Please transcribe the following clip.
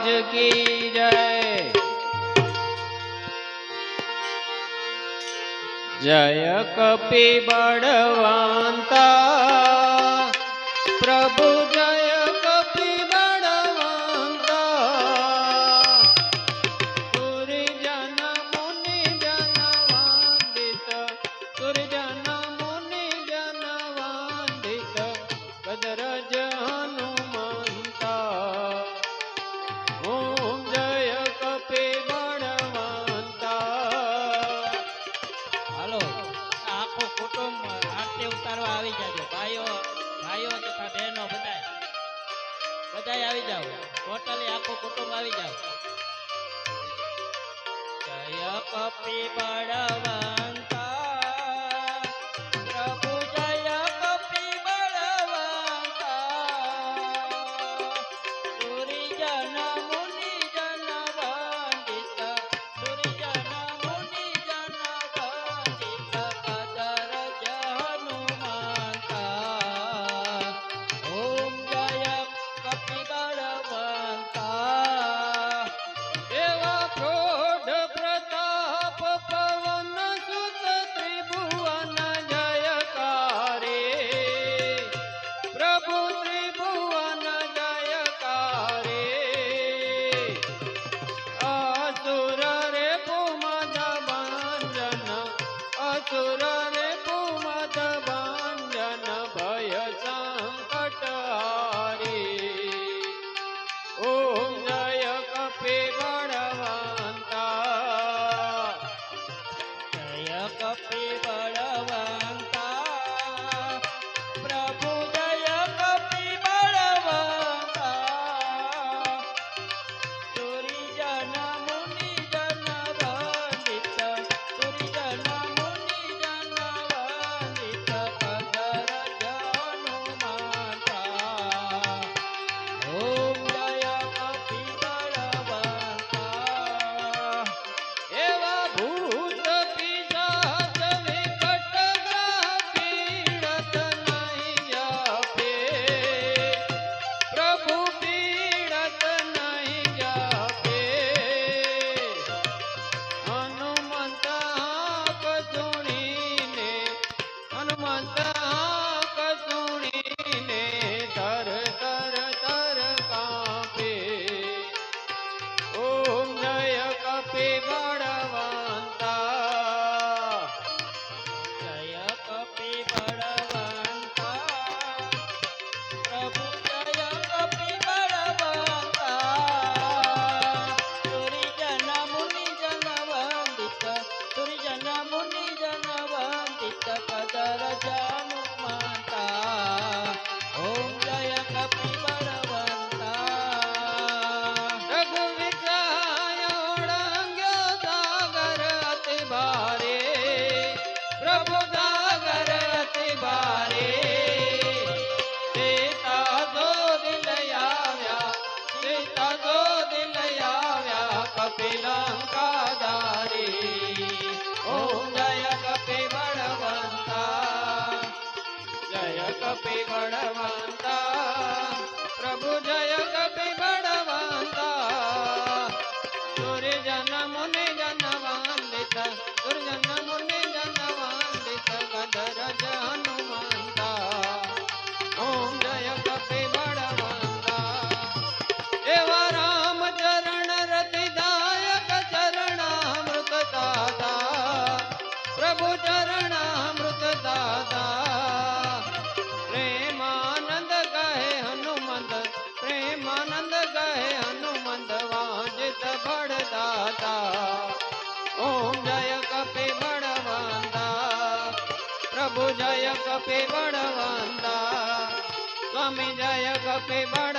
महाराज की जय। जय कपि बड़वंता प्रभु जय कपि बड़वंता। सुरजन मुनि जन वंदित सुरजन मुनि जन वंदित गजरज हनुमंता। ओम जय कपि बड़वंता। હાલો આખું કુટુંબ આરતી ઉતારવા આવી જાજો। ભાઈઓ ભાઈઓ તથા બહેનો બધાય આવી જાઓ। ટોટલી આખું કુટુંબ આવી જાઓ। જય કપી બળવંતા પ્રભુ જય કપી બળવંતા। સુરજન મુનિ જન વંદિત સુરજન મુનિ જન વંદિત ગજરજ હનુમંતા। ઓમ જય કપી બળવંતા। एवा प्रौढ़ प्रताप पवन सुत त्रिभुवन जयकारे। प्रभु त्रिभुवन जयकारे। असुर रे पुमद भंजन असुर रे पुमद भंजन भय संकट हारे। ओम जय कपि बड़वंता। જય કપી બળવંતા પ્રભુ જય કપી બળવંતા। સુરજન મુનિ જન વંદિત સુરજન મુનિ જન વંદિત ગજરજ હનુમંતા। ઓમ જય કપી બળવંતા। एवा भूत पिशाच विकट ग्रह पीड़त नहीं जापे। प्रभु पीड़त नहीं जापे। हनुमंत हाक सुनीने हनुमंत हाक सुनीने तर तर तर कांपे। ओम जय कपि बड़वंता। જય કપી બળવંતા પ્રભુ જય કપી બળવંતા। સુરજન મુનિ જન વંદિત સુરજન મુનિ જન વંદિત ગજરજ હનુમંતા। ઓમ જય કપી બળવંતા। रघुविचाय ओढ़ंग्यो सागर अति भारे। प्रभु सागर अति भारे। सीता दो दिल आव्या सीता दो दिल आव्या कपि लंका धारी। ओम जय कपि बड़वंता। जय कपि बड़वंता। प्रभु जय कपि बड़वंता। सुरजन मुनि जन वंदित सुरजन मुनि जन वंदित गजरज हनुमंता। ओम जय कपि बड़वंता। एवा राम चरण रतिदायक चरणामृत दाता। प्रभु चरणामृत दाता। प्रेमानंद कहे हनुमंत प्रेमानंद कहे हनुमंत वांछित बड़दाता। ओम जय कपि बड़वंता। प्रभु जय कपि बड़वंता। स्वामी जय कपि बड़